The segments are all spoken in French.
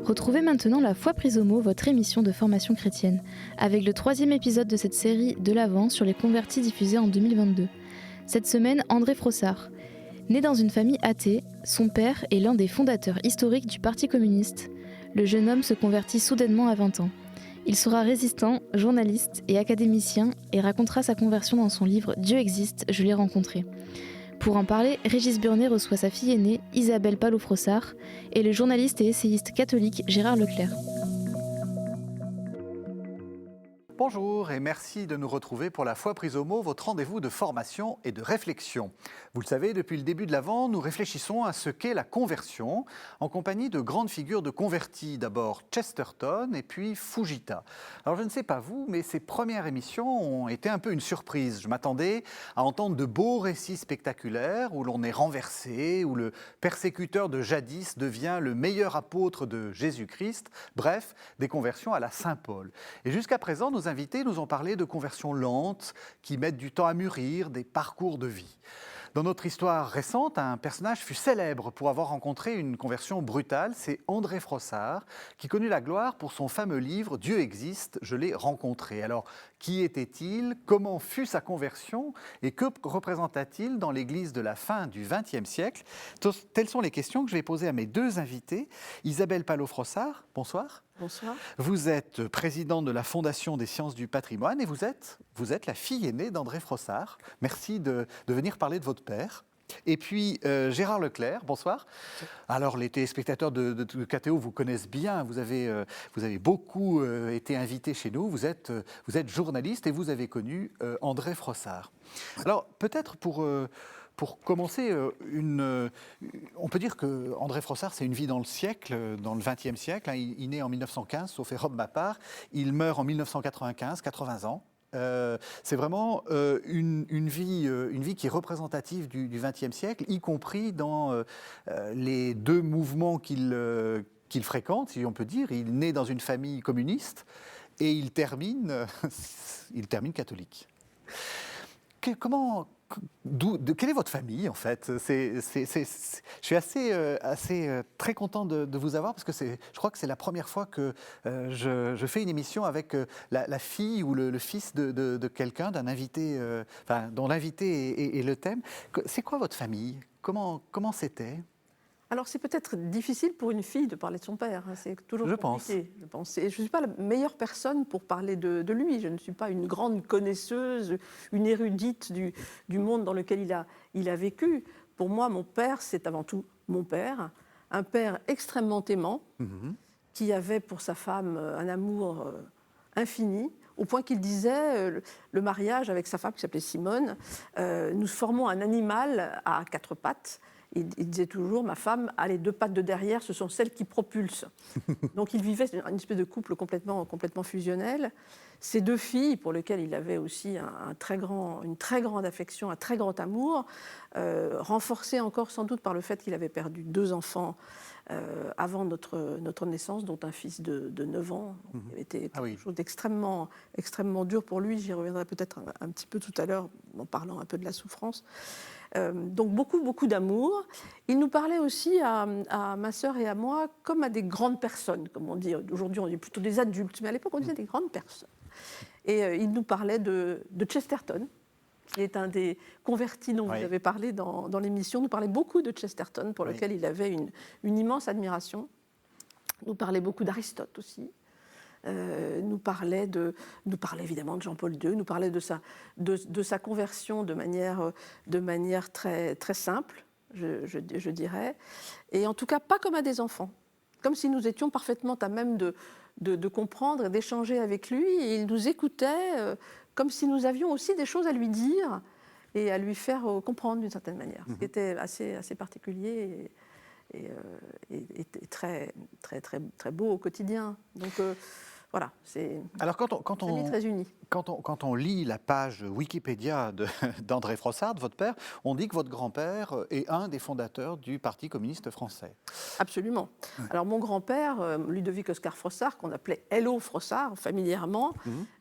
Retrouvez maintenant La Foi prise au mot, votre émission de formation chrétienne, avec le 3e épisode de cette série de l'Avent sur les convertis diffusée en 2022. Cette semaine, André Frossard. Né dans une famille athée, son père est l'un des fondateurs historiques du Parti communiste. Le jeune homme se convertit soudainement à 20 ans. Il sera résistant, journaliste et académicien et racontera sa conversion dans son livre « Dieu existe, je l'ai rencontré ». Pour en parler, Régis Burnet reçoit sa fille aînée, Isabelle Palot-Frossard, et le journaliste et essayiste catholique Gérard Leclerc. Bonjour et merci de nous retrouver pour La Foi prise au mot, votre rendez-vous de formation et de réflexion. Vous le savez, depuis le début de l'Avent, nous réfléchissons à ce qu'est la conversion, en compagnie de grandes figures de convertis, d'abord Chesterton et puis Fujita. Alors je ne sais pas vous, mais ces premières émissions ont été un peu une surprise. Je m'attendais à entendre de beaux récits spectaculaires où l'on est renversé, où le persécuteur de jadis devient le meilleur apôtre de Jésus-Christ, bref, des conversions à la Saint-Paul. Et jusqu'à présent, nos invités nous ont parlé de conversions lentes qui mettent du temps à mûrir, des parcours de vie. Dans notre histoire récente, un personnage fut célèbre pour avoir rencontré une conversion brutale, c'est André Frossard, qui connut la gloire pour son fameux livre « Dieu existe, je l'ai rencontré ». Alors, qui était-il? Comment fut sa conversion? Et que représenta-t-il dans l'Église de la fin du XXe siècle? Telles sont les questions que je vais poser à mes deux invités. Isabelle Palot-Frossard, bonsoir. Bonsoir. Vous êtes présidente de la Fondation des sciences du patrimoine et vous êtes la fille aînée d'André Frossard. Merci de venir parler de votre père. Et puis Gérard Leclerc, bonsoir. Alors les téléspectateurs de KTO vous connaissent bien, vous avez beaucoup été invité chez nous, vous êtes journaliste et vous avez connu André Frossard. Alors peut-être pour commencer, on peut dire qu'André Frossard, c'est une vie dans le siècle, dans le XXe siècle. Il naît en 1915, sauf erreur de ma part. Il meurt en 1995, 80 ans. C'est vraiment une vie qui est représentative du XXe siècle, y compris dans les deux mouvements qu'il fréquente, si on peut dire. Il naît dans une famille communiste et il termine catholique. Quelle est votre famille, en fait? Je suis assez très content de vous avoir parce que je crois que c'est la première fois que je fais une émission avec la fille ou le fils de quelqu'un, d'un invité, dont l'invité est le thème. C'est quoi votre famille? Comment c'était? Alors c'est peut-être difficile pour une fille de parler de son père, c'est toujours compliqué, je pense. Et je ne suis pas la meilleure personne pour parler de lui, je ne suis pas une grande connaisseuse, une érudite du monde dans lequel il a vécu. Pour moi, mon père, c'est avant tout mon père, un père extrêmement aimant, qui avait pour sa femme un amour infini, au point qu'il disait, le mariage avec sa femme qui s'appelait Simone, nous formons un animal à 4 pattes. Il disait toujours, ma femme a les 2 pattes de derrière, ce sont celles qui propulsent. Donc il vivait une espèce de couple complètement fusionnel. Ces 2 filles, pour lesquelles il avait aussi une très grande affection, un très grand amour, renforcé encore sans doute par le fait qu'il avait perdu 2 enfants avant notre naissance, dont un fils de 9 ans. Il était quelque chose d'extrêmement dur pour lui. J'y reviendrai peut-être un petit peu tout à l'heure en parlant un peu de la souffrance. Donc beaucoup d'amour. Il nous parlait aussi à ma sœur et à moi comme à des grandes personnes, comme on dit. Aujourd'hui, on dit plutôt des adultes, mais à l'époque, on disait des grandes personnes. Et il nous parlait de Chesterton, qui est un des convertis dont vous avez parlé dans l'émission. Il nous parlait beaucoup de Chesterton, pour lequel il avait une immense admiration. Il nous parlait beaucoup d'Aristote aussi. Nous parlait évidemment de Jean-Paul II, nous parlait de sa conversion de manière très, très simple, je dirais, et en tout cas pas comme à des enfants, comme si nous étions parfaitement à même de comprendre et d'échanger avec lui, et il nous écoutait comme si nous avions aussi des choses à lui dire et à lui faire comprendre d'une certaine manière, ce qui était assez particulier et très, très, très, très beau au quotidien. Donc voilà, c'est Alors très unis. Quand on lit la page Wikipédia d'André Frossard, de votre père, on dit que votre grand-père est un des fondateurs du Parti communiste français. Absolument. Alors mon grand-père, Ludovic Oscar Frossard, qu'on appelait Hello Frossard familièrement,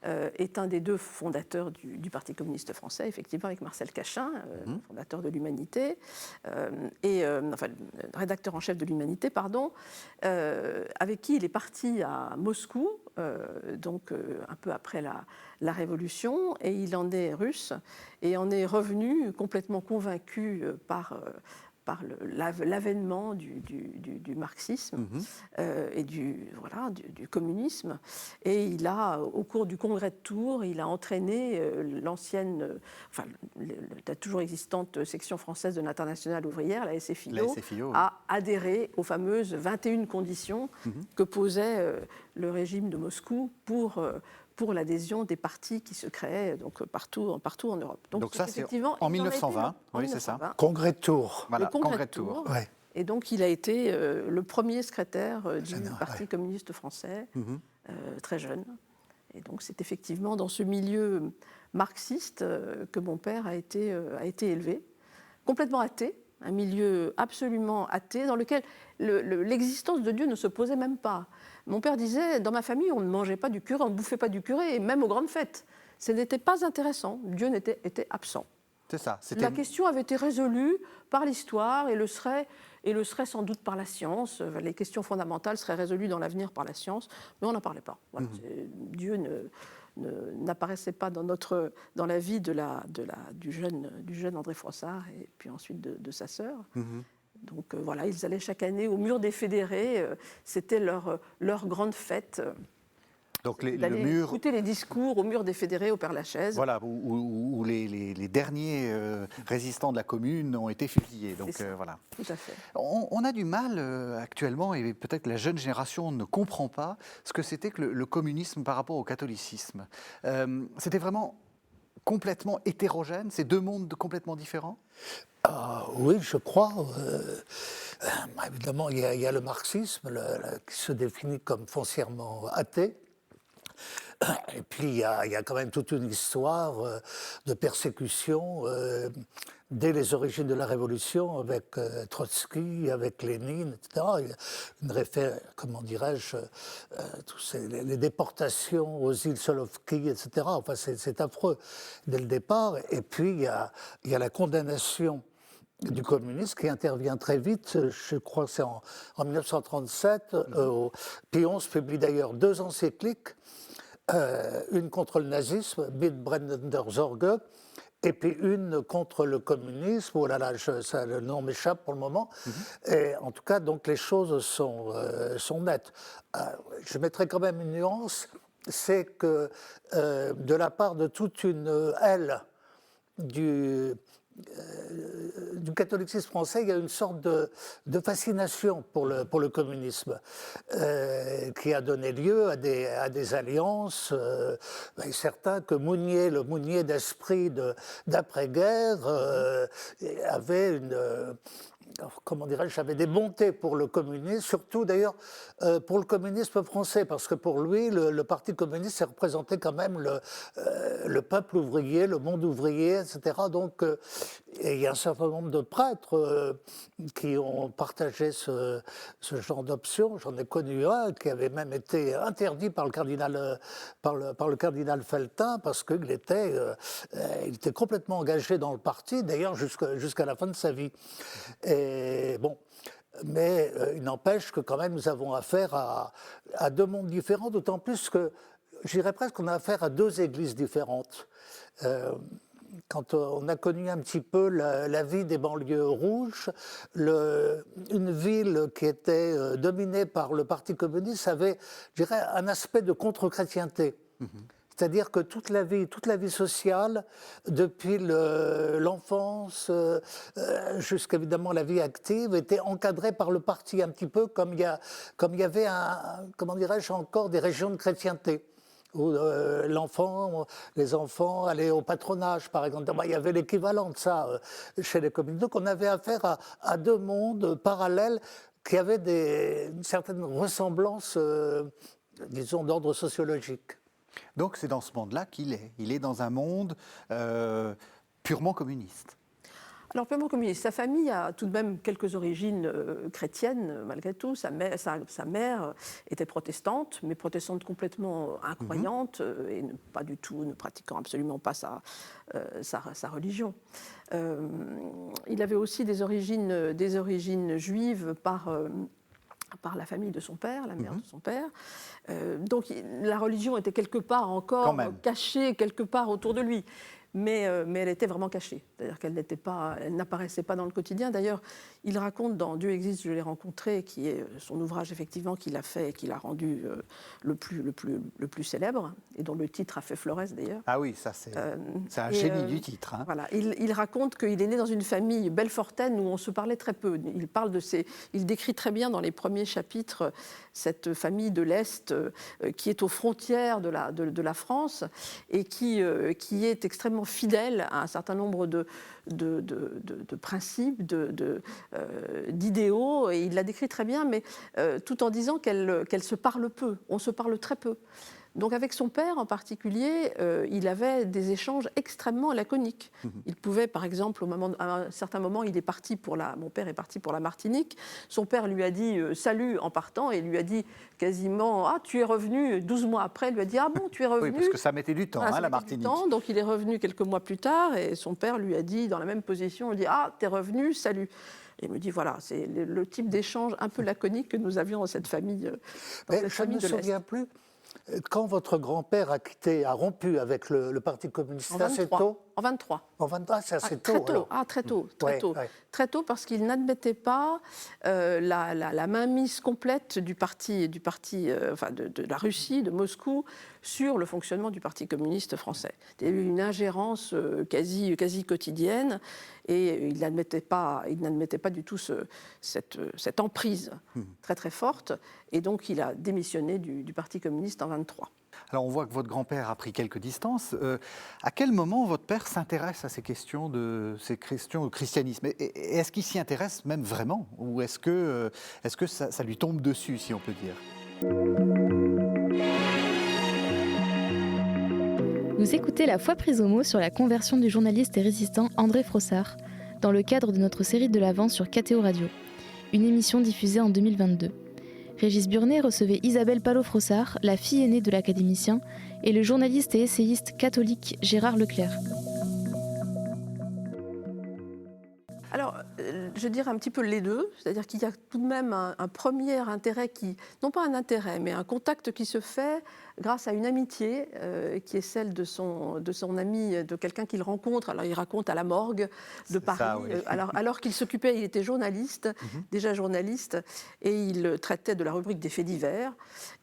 est un des deux fondateurs du Parti communiste français, effectivement avec Marcel Cachin, fondateur de l'Humanité, enfin rédacteur en chef de l'Humanité, pardon, avec qui il est parti à Moscou, un peu après la Révolution, et il en est russe, et en est revenu complètement convaincu par l'avènement du marxisme et du communisme. Et il a, au cours du congrès de Tours, il a entraîné la toujours existante section française de l'Internationale ouvrière, la SFIO, à adhérer aux fameuses 21 conditions que posait le régime de Moscou pour l'adhésion des partis qui se créaient partout en Europe. Donc ça, c'est en 1920, oui, c'est ça. Congrès de Tours. Voilà, le Congrès de Tours. Ouais. Et donc, il a été le premier secrétaire du Parti communiste français, très jeune. Et donc, c'est effectivement dans ce milieu marxiste que mon père a été élevé, complètement athée, un milieu absolument athée, dans lequel l'existence de Dieu ne se posait même pas. Mon père disait, dans ma famille, on ne mangeait pas du curé, on ne bouffait pas du curé, et même aux grandes fêtes. Ce n'était pas intéressant, Dieu était absent. C'est ça. La question avait été résolue par l'histoire et le serait sans doute par la science. Les questions fondamentales seraient résolues dans l'avenir par la science, mais on n'en parlait pas. Voilà. Dieu n'apparaissait pas dans la vie du jeune André Frossard et puis ensuite de sa sœur. Donc voilà, ils allaient chaque année au mur des fédérés, c'était leur grande fête. Donc écouter les discours au mur des fédérés au Père-Lachaise. Voilà, où les derniers résistants de la Commune ont été fusillés. Donc voilà. Tout à fait. On a du mal actuellement, et peut-être que la jeune génération ne comprend pas ce que c'était que le communisme par rapport au catholicisme. C'était vraiment complètement hétérogène, c'est deux mondes complètement différents ? Oui, je crois. Évidemment, il y a le marxisme qui se définit comme foncièrement athée. Et puis, il y a quand même toute une histoire de persécution dès les origines de la Révolution, avec Trotsky, avec Lénine, etc. Il y a comment dirais-je, les déportations aux îles Solovki, etc. Enfin, c'est affreux dès le départ. Et puis, il y a la condamnation du communisme qui intervient très vite. Je crois que c'est en 1937. Pion publie d'ailleurs 2 encycliques. Une contre le nazisme, Mitbrennen Sorge, et puis une contre le communisme. Oh là là, le nom m'échappe pour le moment. Et en tout cas, donc les choses sont nettes. Je mettrai quand même une nuance, c'est que de la part de toute une aile du catholicisme français, il y a une sorte de fascination pour le communisme qui a donné lieu à des alliances. Certains que le Mounier d'esprit d'après-guerre avait comment dirais-je, avait des bontés pour le communisme, surtout d'ailleurs pour le communisme français, parce que pour lui, le Parti communiste, c'est représenté quand même le peuple ouvrier, le monde ouvrier, etc. Donc, et il y a un certain nombre de prêtres qui ont partagé ce genre d'option. J'en ai connu un qui avait même été interdit par le cardinal Feltin, parce qu'il était complètement engagé dans le parti, d'ailleurs jusqu'à la fin de sa vie. Et bon, mais il n'empêche que quand même nous avons affaire à 2 mondes différents, d'autant plus que, je dirais presque qu'on a affaire à 2 églises différentes. Quand on a connu un petit peu la vie des banlieues rouges, une ville qui était dominée par le Parti communiste avait, je dirais, un aspect de contre-chrétienté. C'est-à-dire que toute la vie sociale, depuis l'enfance jusqu'à évidemment la vie active, était encadrée par le parti, un petit peu comme il y avait comment dirais-je, encore des régions de chrétienté, où les enfants allaient au patronage, par exemple. Il y avait l'équivalent de ça chez les communes. Donc on avait affaire à 2 mondes parallèles qui avaient une certaine ressemblance disons, d'ordre sociologique. Donc c'est dans ce monde-là qu'il est. Il est dans un monde purement communiste. Alors, purement communiste. Sa famille a tout de même quelques origines chrétiennes, malgré tout. Sa mère était protestante, mais protestante complètement incroyante et ne pratiquant absolument pas sa religion. Il avait aussi des origines juives par la famille de son père, la mère de son père. Donc la religion était quelque part encore cachée, quelque part autour de lui. Mais elle était vraiment cachée, c'est-à-dire qu'elle n'apparaissait pas dans le quotidien. D'ailleurs, il raconte dans Dieu existe, je l'ai rencontré, qui est son ouvrage effectivement qu'il a fait et qu'il a rendu le plus célèbre, et dont le titre a fait Flores d'ailleurs. Ah oui, ça c'est un génie du titre. Hein. Voilà, il raconte qu'il est né dans une famille belfortaine où on se parlait très peu. Il décrit très bien dans les premiers chapitres cette famille de l'Est qui est aux frontières de la France et qui est extrêmement fidèle à un certain nombre de principes, d'idéaux, et il la décrit très bien, mais tout en disant qu'elle se parle peu, on se parle très peu. Donc avec son père en particulier, il avait des échanges extrêmement laconiques. Il pouvait, par exemple, à un certain moment, mon père est parti pour la Martinique, son père lui a dit « salut » en partant, et lui a dit quasiment « ah, tu es revenu », 12 mois après, il lui a dit « ah bon, tu es revenu ». Oui, parce que ça mettait du temps, la Martinique. Donc il est revenu quelques mois plus tard, et son père lui a dit, dans la même position, il dit « ah, t'es revenu, salut ». Et il me dit, voilà, c'est le type d'échange un peu laconique que nous avions dans cette famille. Je ne me souviens plus. Quand votre grand-père a rompu avec le Parti communiste, assez tôt. En 23. En 23, c'est assez tôt. Très tôt. Très tôt, parce qu'il n'admettait pas la mainmise complète du parti, de la Russie, de Moscou, sur le fonctionnement du Parti communiste français. Il y a eu une ingérence quasi quotidienne, et il n'admettait pas du tout cette emprise très très forte, et donc il a démissionné du Parti communiste en 23. Alors on voit que votre grand-père a pris quelques distances. À quel moment votre père s'intéresse à ces questions de christianisme ? Et est-ce qu'il s'y intéresse même vraiment ? Ou est-ce que ça lui tombe dessus, si on peut dire ? Vous écoutez La Foi prise au mot sur la conversion du journaliste et résistant André Frossard, dans le cadre de notre série de l'Avent sur KTO Radio, une émission diffusée en 2022. Régis Burnet recevait Isabelle Palot-Frossard, la fille aînée de l'académicien, et le journaliste et essayiste catholique Gérard Leclerc. Alors, je dirais un petit peu les deux, c'est-à-dire qu'il y a tout de même un premier intérêt non pas un intérêt, mais un contact qui se fait grâce à une amitié qui est celle de son ami, de quelqu'un qu'il rencontre. Alors il raconte à la morgue de Paris, ça, oui. alors qu'il s'occupait, il était journaliste, déjà journaliste, et il traitait de la rubrique des faits divers,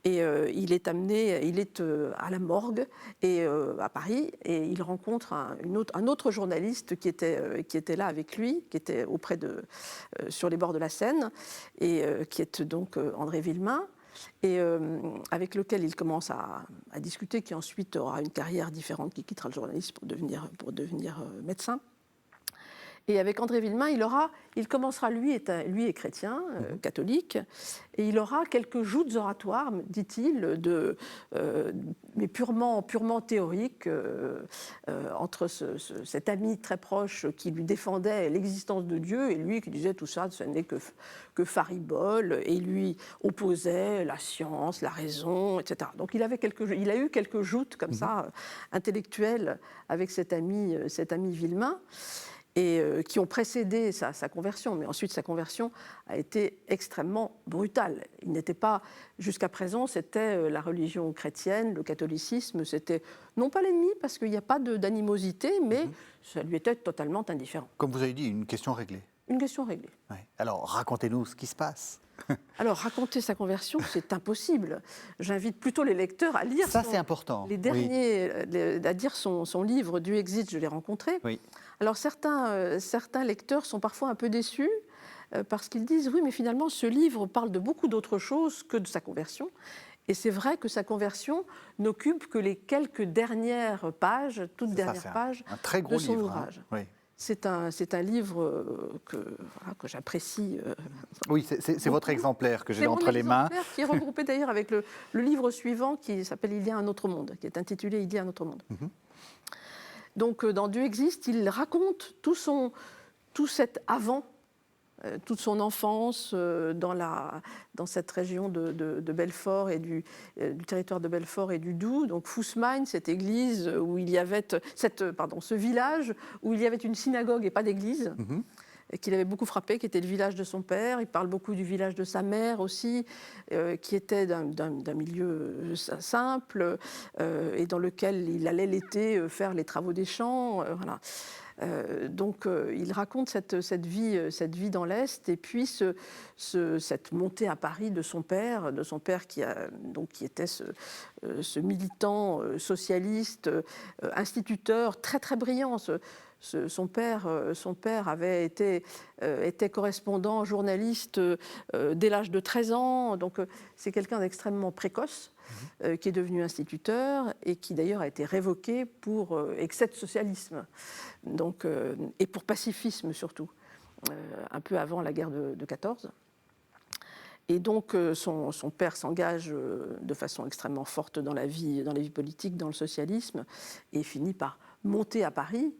et il est à la morgue et à Paris, et il rencontre un autre journaliste qui était là avec lui, qui était sur les bords de la Seine, et qui est donc André Villemain, et avec lequel il commence à discuter, qui ensuite aura une carrière différente, qui quittera le journalisme pour devenir médecin. Et avec André Villemain, il commencera, lui est chrétien, catholique, et il aura quelques joutes oratoires, dit-il, mais purement théoriques, entre cet ami très proche qui lui défendait l'existence de Dieu, et lui qui disait tout ça, ce n'est que faribole, et lui opposait la science, la raison, etc. Donc il a eu quelques joutes comme ça, intellectuelles, avec cet ami Villemain, et qui ont précédé sa conversion. Mais ensuite, sa conversion a été extrêmement brutale. Il n'était pas, jusqu'à présent, c'était la religion chrétienne, le catholicisme, c'était non pas l'ennemi, parce qu'il n'y a pas d'animosité, mais ça lui était totalement indifférent. Comme vous avez dit, une question réglée. Une question réglée. Ouais. Alors, racontez-nous ce qui se passe. Alors, raconter sa conversion, c'est impossible. J'invite plutôt les lecteurs à lire c'est important. Les derniers, à lire son livre « Dieu existe, je l'ai rencontré ». Oui. Alors, certains lecteurs sont parfois un peu déçus parce qu'ils disent « oui, mais finalement, ce livre parle de beaucoup d'autres choses que de sa conversion ». Et c'est vrai que sa conversion n'occupe que les quelques dernières pages, toutes dernières pages un très gros de son livre, ouvrage. Oui. C'est un livre que j'apprécie. Oui, c'est votre exemplaire que j'ai entre les mains. Qui est regroupé d'ailleurs avec le livre suivant qui s'appelle « Il y a un autre monde », qui est intitulé « Il y a un autre monde ». Donc dans Dieu existe, il raconte tout cet avant, toute son enfance dans cette région de Belfort et du territoire de Belfort et du Doubs. Donc Fußmain, cette église où il y avait ce village où il y avait une synagogue et pas d'église. Qu'il avait beaucoup frappé, qui était le village de son père. Il parle beaucoup du village de sa mère aussi, qui était d'un milieu simple et dans lequel il allait l'été faire les travaux des champs. Voilà. Donc il raconte cette vie dans l'Est et puis cette montée à Paris de son père qui était ce militant socialiste, instituteur très très brillant. Son père était correspondant, journaliste dès l'âge de 13 ans. Donc c'est quelqu'un d'extrêmement précoce qui est devenu instituteur et qui d'ailleurs a été révoqué pour excès de socialisme et pour pacifisme surtout, un peu avant la guerre de 14. Et donc son père s'engage de façon extrêmement forte dans la vie politique, dans le socialisme, et finit par monter à Paris.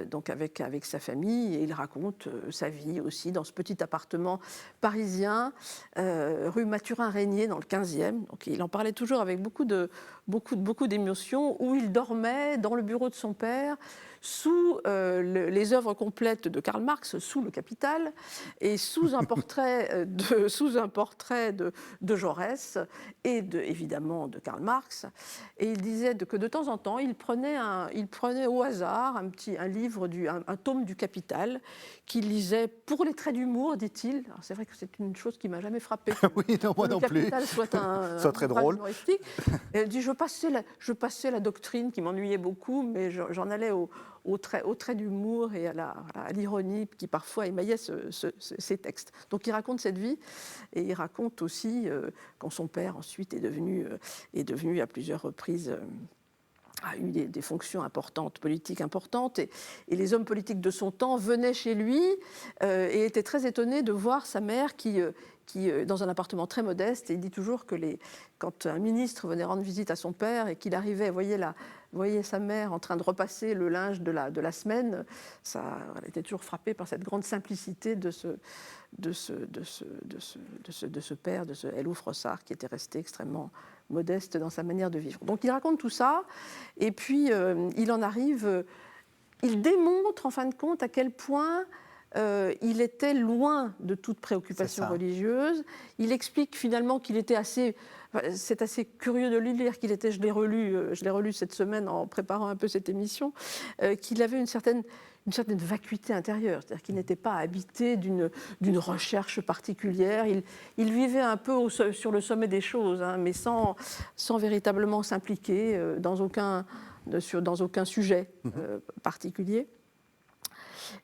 Donc avec sa famille, et il raconte sa vie aussi dans ce petit appartement parisien, rue Mathurin-Régnier, dans le 15e. Donc il en parlait toujours avec beaucoup d'émotion, où il dormait dans le bureau de son père, sous les œuvres complètes de Karl Marx, sous le Capital, et sous un portrait de Jaurès, et évidemment de Karl Marx. Et il disait que de temps en temps, il prenait au hasard un livre, un tome du Capital, qu'il lisait pour les traits d'humour, dit-il. Alors c'est vrai que c'est une chose qui ne m'a jamais frappée. Oui, non, moi non plus. Le Capital soit très drôle. Humoristique. Et elle dit, je passais la doctrine qui m'ennuyait beaucoup, mais j'en allais au trait d'humour et à l'ironie qui parfois émaillait ces textes. Donc il raconte cette vie et il raconte aussi quand son père ensuite est devenu à plusieurs reprises a eu des fonctions importantes, politiques importantes, et les hommes politiques de son temps venaient chez lui et étaient très étonnés de voir sa mère qui dans un appartement très modeste, et il dit toujours que quand un ministre venait rendre visite à son père et qu'il arrivait, voyait sa mère en train de repasser le linge de la semaine, elle était toujours frappée par cette grande simplicité de ce père, de ce Elhouf Frossard, qui était resté extrêmement modeste dans sa manière de vivre. Donc il raconte tout ça, et puis il démontre en fin de compte à quel point il était loin de toute préoccupation religieuse. Il explique finalement qu'il était c'est assez curieux de le lire, je l'ai relu cette semaine en préparant un peu cette émission, qu'il avait une certaine vacuité intérieure, c'est-à-dire qu'il n'était pas habité d'une recherche particulière. Il vivait un peu sur le sommet des choses, mais sans véritablement s'impliquer dans aucun sujet particulier.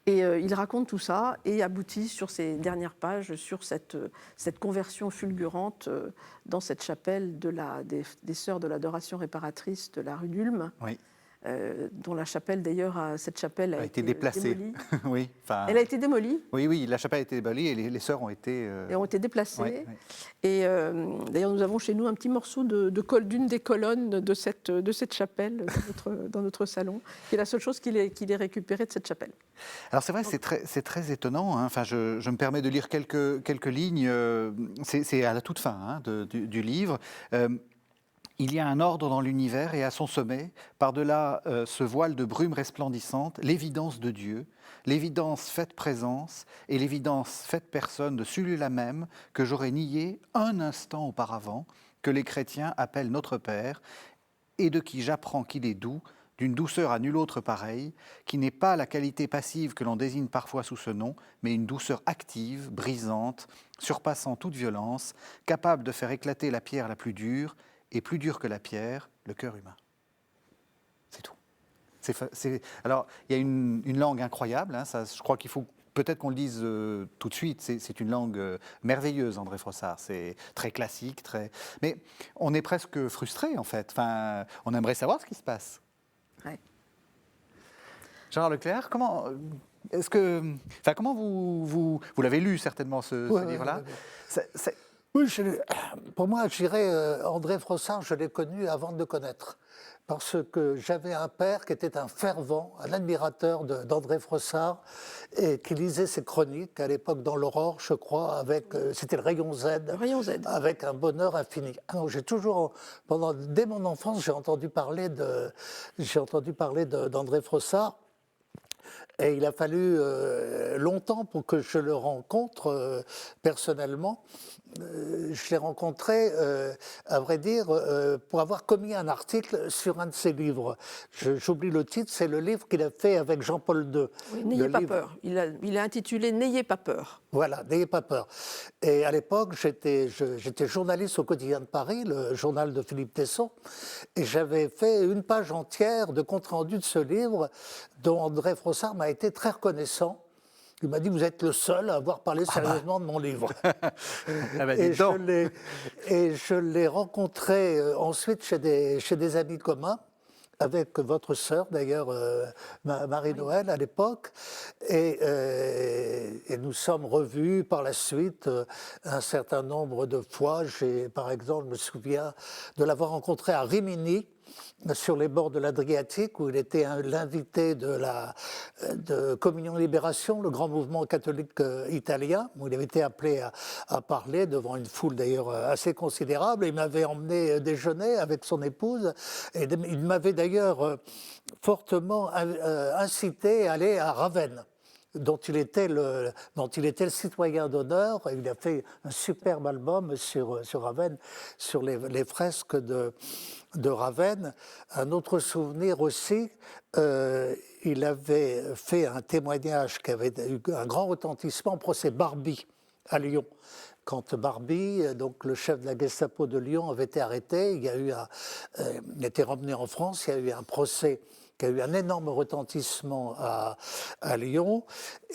Et il raconte tout ça et aboutit sur ces dernières pages sur cette conversion fulgurante dans cette chapelle des Sœurs de l'Adoration réparatrice de la rue d'Ulm. Oui. Dont la chapelle, d'ailleurs, cette chapelle a été déplacée. Démolie. Oui, elle a été démolie. Oui, la chapelle a été démolie et les sœurs ont été... Et ont été déplacées. Oui. Et d'ailleurs, nous avons chez nous un petit morceau d'une des colonnes de cette chapelle dans notre salon, qui est la seule chose qu'il ait récupérée de cette chapelle. Alors c'est vrai, c'est très étonnant. Enfin, je me permets de lire quelques lignes. C'est à la toute fin du livre. Il y a un ordre dans l'univers et à son sommet, par-delà ce voile de brume resplendissante, l'évidence de Dieu, l'évidence faite présence et l'évidence faite personne de celui-là même que j'aurais nié un instant auparavant, que les chrétiens appellent notre Père, et de qui j'apprends qu'il est doux, d'une douceur à nulle autre pareille, qui n'est pas la qualité passive que l'on désigne parfois sous ce nom, mais une douceur active, brisante, surpassant toute violence, capable de faire éclater la pierre la plus dure, et plus dur que la pierre, le cœur humain. C'est tout. Alors, il y a une langue incroyable, je crois qu'il faut peut-être qu'on le dise tout de suite, c'est une langue merveilleuse, André Frossard, c'est très classique, mais on est presque frustré en fait, on aimerait savoir ce qui se passe. Ouais. Gérard Leclerc, comment vous l'avez lu certainement ce livre-là. Oui, pour moi, je dirais, André Frossard, je l'ai connu avant de le connaître. Parce que j'avais un père qui était un fervent, un admirateur d'André Frossard, et qui lisait ses chroniques à l'époque dans l'Aurore, je crois, c'était le Rayon Z, avec un bonheur infini. Alors, j'ai toujours, dès mon enfance, j'ai entendu parler d'André Frossard. Et il a fallu longtemps pour que je le rencontre personnellement. Je l'ai rencontré, à vrai dire, pour avoir commis un article sur un de ses livres. J'oublie le titre, c'est le livre qu'il a fait avec Jean-Paul II. Oui, N'ayez pas peur. Il a intitulé « N'ayez pas peur ». Voilà, N'ayez pas peur. Et à l'époque, j'étais journaliste au Quotidien de Paris, le journal de Philippe Tesson, et j'avais fait une page entière de compte-rendu de ce livre dont André Frossard m'a été très reconnaissant. Il m'a dit, vous êtes le seul à avoir parlé sérieusement de mon livre. Et je l'ai rencontré ensuite chez des amis communs, avec votre sœur d'ailleurs, Marie-Noël à l'époque, et nous sommes revus par la suite un certain nombre de fois. Par exemple, je me souviens de l'avoir rencontré à Rimini, sur les bords de l'Adriatique, où il était l'invité de Communion Libération, le grand mouvement catholique italien, où il avait été appelé à parler devant une foule d'ailleurs assez considérable. Il m'avait emmené déjeuner avec son épouse, et il m'avait d'ailleurs fortement incité à aller à Ravenne, dont il était le citoyen d'honneur. Il a fait un superbe album sur Ravenne, sur les fresques de Ravenne. Un autre souvenir aussi, il avait fait un témoignage qui avait eu un grand retentissement au procès Barbie à Lyon. Quand Barbie, donc le chef de la Gestapo de Lyon, avait été arrêté, il a été ramené en France, il y a eu un procès qui a eu un énorme retentissement à Lyon,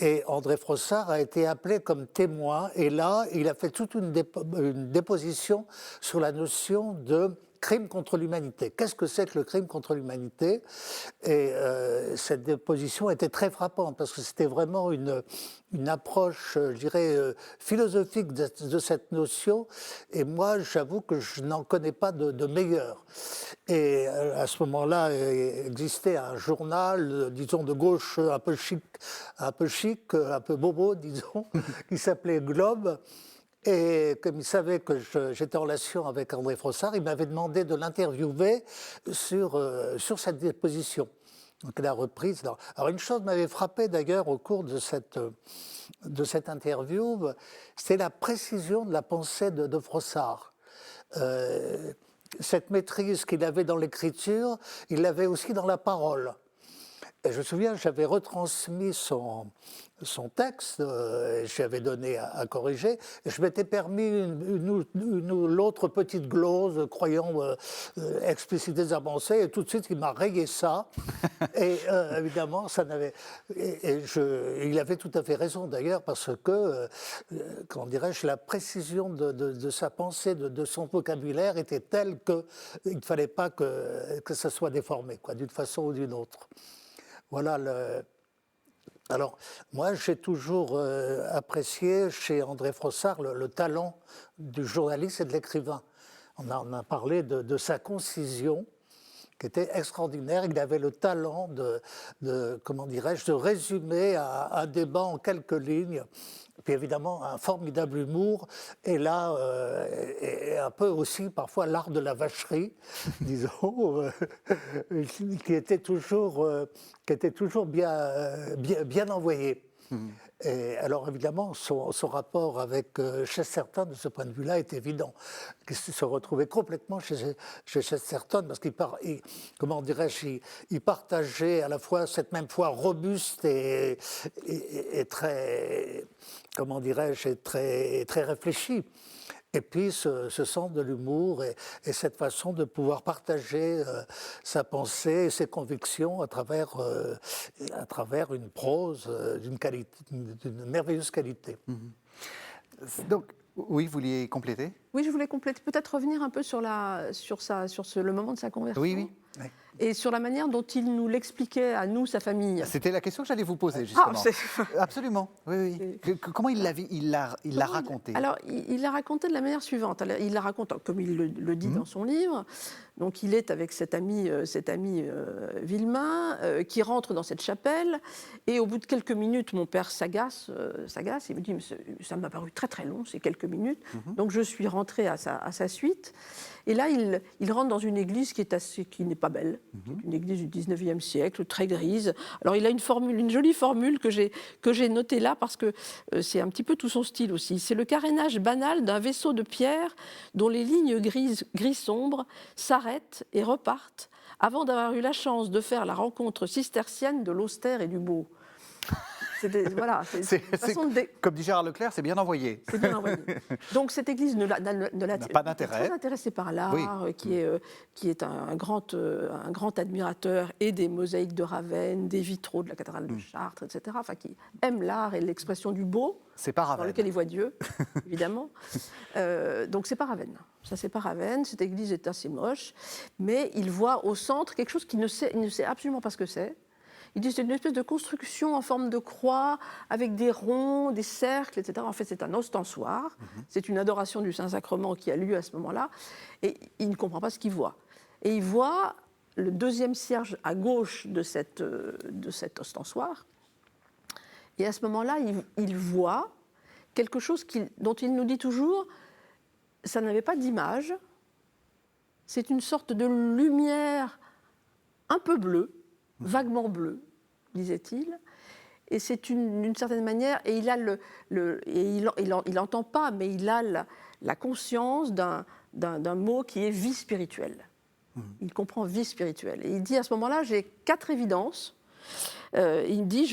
et André Frossard a été appelé comme témoin, et là, il a fait toute une déposition sur la notion de crime contre l'humanité. Qu'est-ce que c'est que le crime contre l'humanité? Et cette déposition était très frappante, parce que c'était vraiment une approche, je dirais, philosophique de cette notion, et moi, j'avoue que je n'en connais pas de meilleure. Et à ce moment-là, existait un journal, disons, de gauche un peu chic, un peu bobo, disons, qui s'appelait Globe. Et comme il savait que j'étais en relation avec André Frossard, il m'avait demandé de l'interviewer sur cette déposition. Donc il a reprise. Alors une chose m'avait frappé d'ailleurs au cours de cette interview, c'est la précision de la pensée de Frossard. Cette maîtrise qu'il avait dans l'écriture, il l'avait aussi dans la parole. Et je me souviens, j'avais retransmis son texte, j'avais donné à corriger, et je m'étais permis une ou l'autre petite glose, croyant expliciter des avancées, et tout de suite il m'a rayé ça. Et évidemment, ça n'avait. Il avait tout à fait raison d'ailleurs, parce que, comment dirais-je, la précision de sa pensée, de son vocabulaire était telle qu'il ne fallait pas que ça soit déformé, quoi, d'une façon ou d'une autre. Voilà. Alors, moi, j'ai toujours apprécié chez André Frossard le talent du journaliste et de l'écrivain. On a parlé de sa concision, qui était extraordinaire. Il avait le talent comment dirais-je, de résumer un débat en quelques lignes. Puis évidemment, un formidable humour, et là, et un peu aussi parfois l'art de la vacherie, disons, qui était toujours bien envoyé. Et alors évidemment, son rapport avec Chesterton, de ce point de vue-là, est évident. Il se retrouvait complètement chez Chesterton, parce comment dirais-je, il partageait à la fois cette même foi robuste et très, comment dirais-je, très réfléchie. Et puis ce sens de l'humour et cette façon de pouvoir partager sa pensée et ses convictions à travers une prose d'une merveilleuse qualité. Donc, oui, vous vouliez compléter ? Oui, je voulais compléter, peut-être revenir un peu sur le moment de sa conversion. Oui. Et sur la manière dont il nous l'expliquait à nous, sa famille. C'était la question que j'allais vous poser, justement. Absolument, oui. Comment il l'a raconté? Alors, il l'a raconté de la manière suivante. Alors, il la raconte, comme il le dit dans son livre. Donc, il est avec cet ami Villemain qui rentre dans cette chapelle. Et au bout de quelques minutes, mon père s'agace. Il me dit, ça m'a paru très très long, ces quelques minutes. Donc, je suis rentrée à sa suite. Et là, il rentre dans une église qui n'est pas belle. Une église du 19e siècle, très grise. Alors, il a une jolie formule que j'ai notée là parce que c'est un petit peu tout son style aussi. C'est le carénage banal d'un vaisseau de pierre dont les lignes gris sombre s'arrêtent et repartent avant d'avoir eu la chance de faire la rencontre cistercienne de l'austère et du beau. Comme dit Gérard Leclerc, c'est bien envoyé. C'est bien envoyé. Donc cette église n'a pas d'intérêt. Très intéressé par l'art, qui est un grand admirateur et des mosaïques de Ravenne, des vitraux de la cathédrale de Chartres, etc. Enfin, qui aime l'art et l'expression du beau, dans lequel il voit Dieu, évidemment. Donc c'est pas Ravenne. Ça, c'est pas Ravenne. Cette église est assez moche, mais il voit au centre quelque chose qu'il ne sait absolument pas ce que c'est. Il dit que c'est une espèce de construction en forme de croix, avec des ronds, des cercles, etc. En fait, c'est un ostensoir. C'est une adoration du Saint-Sacrement qui a lieu à ce moment-là. Et il ne comprend pas ce qu'il voit. Et il voit le deuxième cierge à gauche de cet ostensoir. Et à ce moment-là, il voit quelque chose dont il nous dit toujours, ça n'avait pas d'image. C'est une sorte de lumière un peu bleue, vaguement bleu, disait-il, et c'est d'une certaine manière, et il n'entend pas, mais il a la conscience d'un mot qui est vie spirituelle. Il comprend vie spirituelle. Et il dit à ce moment-là, j'ai 4 évidences. Il me dit,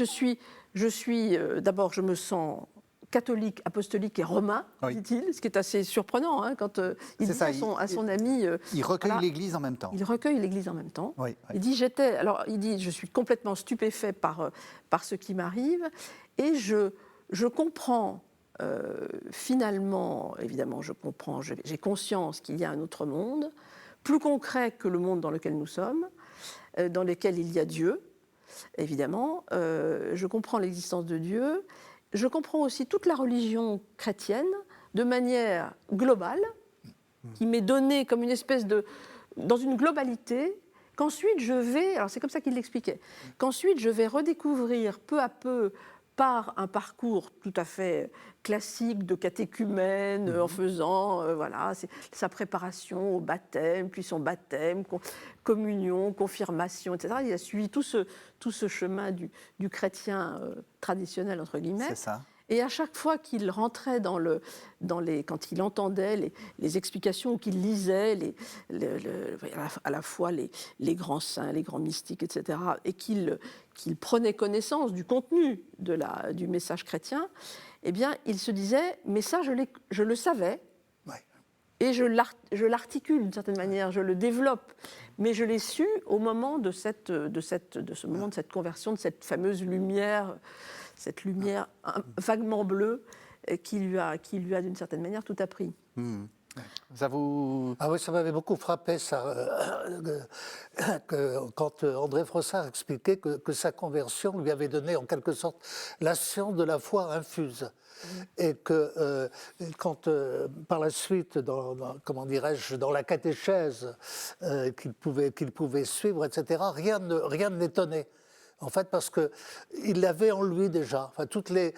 d'abord, je me sens catholique, apostolique et romain, dit-il, ce qui est assez surprenant quand il dit à son ami... il recueille l'Église en même temps. Il recueille l'Église en même temps. Il dit, je suis complètement stupéfait par ce qui m'arrive et je comprends finalement, évidemment, j'ai conscience qu'il y a un autre monde, plus concret que le monde dans lequel nous sommes, dans lequel il y a Dieu, évidemment. Je comprends l'existence de Dieu. Je comprends aussi toute la religion chrétienne de manière globale, qui m'est donnée comme une espèce dans une globalité, qu'ensuite je vais, alors c'est comme ça qu'il l'expliquait, qu'ensuite je vais redécouvrir peu à peu par un parcours tout à fait classique de catéchumène, en faisant sa préparation au baptême, puis son baptême, communion, confirmation, etc. Il a suivi tout ce chemin du chrétien traditionnel, entre guillemets. C'est ça. Et à chaque fois qu'il rentrait quand il entendait les explications ou qu'il lisait à la fois les grands saints, les grands mystiques, etc., et qu'il prenait connaissance du contenu du message chrétien, eh bien, il se disait, mais ça, je le savais, et je l'articule d'une certaine manière, je le développe, mais je l'ai su au moment de ce moment de cette conversion, de cette fameuse lumière, cette lumière vaguement bleue qui lui a d'une certaine manière tout appris. Ça vous... Ah oui, ça m'avait beaucoup frappé quand André Frossard expliquait que sa conversion lui avait donné en quelque sorte la science de la foi infuse. Et que quand par la suite, dans la catéchèse qu'il pouvait suivre, etc., rien ne l'étonnait. En fait, parce qu'il l'avait en lui déjà. Enfin, toutes les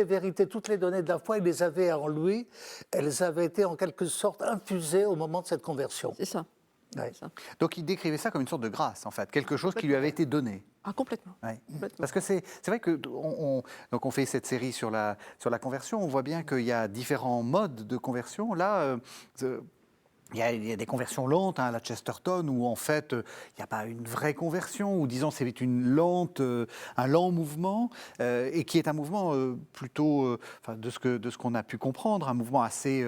vérités, toutes les données de la foi, il les avait en lui. Elles avaient été en quelque sorte infusées au moment de cette conversion. C'est ça. Ouais. C'est ça. Donc il décrivait ça comme une sorte de grâce, en fait, quelque chose qui lui avait été donné. Ah, complètement. Ouais. Complètement. Parce que c'est vrai que donc on fait cette série sur la conversion, on voit bien qu'il y a différents modes de conversion. Là, il y a des conversions lentes à la Chesterton où en fait il n'y a pas une vraie conversion, ou disons c'est un lent mouvement et qui est un mouvement plutôt, de ce qu'on a pu comprendre, un mouvement assez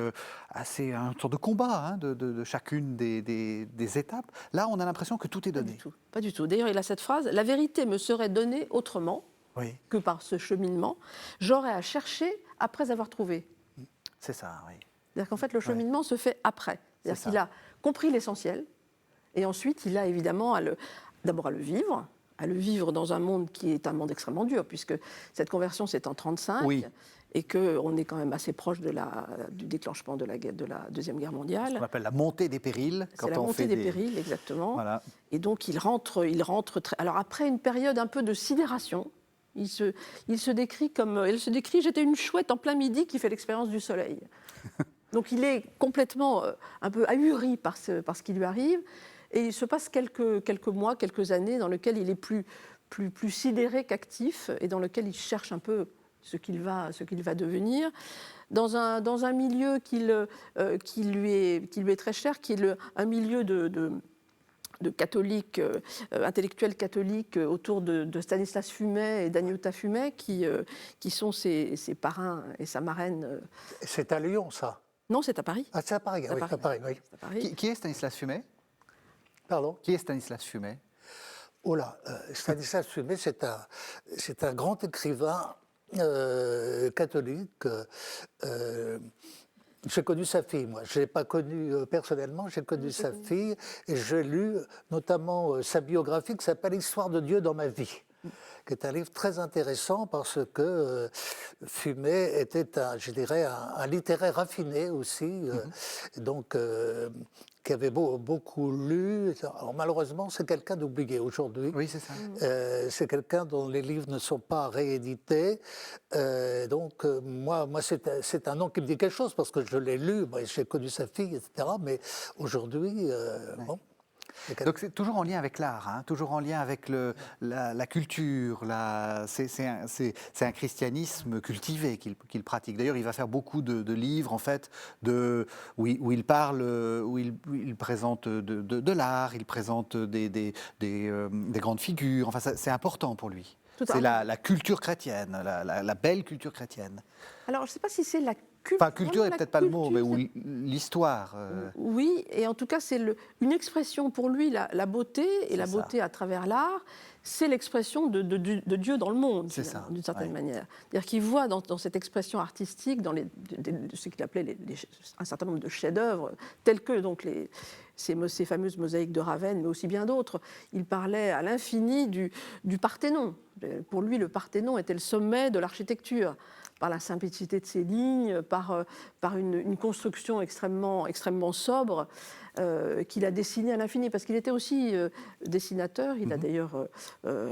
une sorte de combat de chacune des étapes. Là on a l'impression que tout est donné. Pas du tout. D'ailleurs il a cette phrase, la vérité me serait donnée autrement que par ce cheminement, j'aurais à chercher après avoir trouvé. C'est ça, oui. C'est-à-dire qu'en fait, le cheminement se fait après. C'est-à-dire qu'il a compris l'essentiel, et ensuite, il a évidemment d'abord à le vivre dans un monde qui est un monde extrêmement dur, puisque cette conversion, c'est en 1935, et qu'on est quand même assez proche du déclenchement de la Deuxième Guerre mondiale. Ce qu'on appelle la montée des périls. C'est la montée des périls, exactement. Voilà. Et donc, il rentre Alors, après une période un peu de sidération, il se décrit j'étais une chouette en plein midi qui fait l'expérience du soleil. Donc, il est complètement un peu ahuri par ce qui lui arrive. Et il se passe quelques mois, quelques années dans lesquels il est plus sidéré qu'actif et dans lequel il cherche un peu ce qu'il va devenir, dans un milieu qui lui est très cher, qui est un milieu de catholiques, intellectuels catholiques autour de Stanislas Fumet et d'Agnota Fumet, qui sont ses parrains et sa marraine. C'est à Lyon, ça? Non, c'est à Paris. Ah, c'est à Paris, oui, à Paris, oui. C'est à Paris. Qui est Stanislas Fumet? Pardon? Qui est Stanislas Fumet? Oh là, Stanislas Fumet, c'est un grand écrivain catholique. J'ai connu sa fille, moi. Je ne l'ai pas connue personnellement, j'ai connu sa fille et j'ai lu notamment sa biographie qui s'appelle « Histoire de Dieu dans ma vie », qui est un livre très intéressant parce que Fumet était, je dirais, un littéraire raffiné aussi, donc qui avait beaucoup lu. Alors malheureusement, c'est quelqu'un d'oublié aujourd'hui. Oui, c'est ça. C'est quelqu'un dont les livres ne sont pas réédités. Donc moi c'est un nom qui me dit quelque chose parce que je l'ai lu, j'ai connu sa fille, etc. Mais aujourd'hui, bon... Donc c'est toujours en lien avec l'art, hein, toujours en lien avec la culture. C'est un christianisme cultivé qu'il pratique. D'ailleurs, il va faire beaucoup de livres en fait, où il parle, où il présente de l'art, il présente des grandes figures. Enfin, c'est important pour lui. C'est la culture chrétienne, la belle culture chrétienne. Alors, je ne sais pas si c'est la culture. Enfin, culture n'est peut-être pas le mot, mais l'histoire. Oui, et en tout cas, c'est une expression pour lui, la beauté, et la beauté à travers l'art, c'est l'expression de Dieu dans le monde, d'une certaine manière. C'est-à-dire qu'il voit dans cette expression artistique, dans ce qu'il appelait un certain nombre de chefs-d'œuvre, tels que donc ces fameuses mosaïques de Ravenne, mais aussi bien d'autres. Il parlait à l'infini du Parthénon. Pour lui, le Parthénon était le sommet de l'architecture, par la simplicité de ses lignes, par une construction extrêmement sobre qu'il a dessinée à l'infini, parce qu'il était aussi dessinateur. Il a d'ailleurs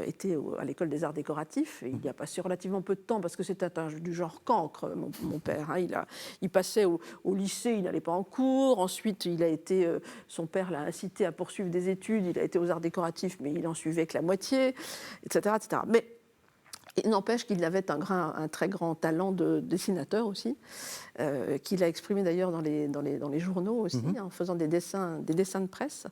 été à l'école des arts décoratifs, et il y a passé relativement peu de temps, parce que c'était du genre cancre, mon père. Hein. Il passait au lycée, il n'allait pas en cours. Ensuite, son père l'a incité à poursuivre des études. Il a été aux arts décoratifs, mais il n'en suivait que la moitié, etc. etc. Mais il n'empêche qu'il avait un très grand talent de dessinateur aussi, qu'il a exprimé d'ailleurs dans les journaux aussi, en faisant des dessins de presse.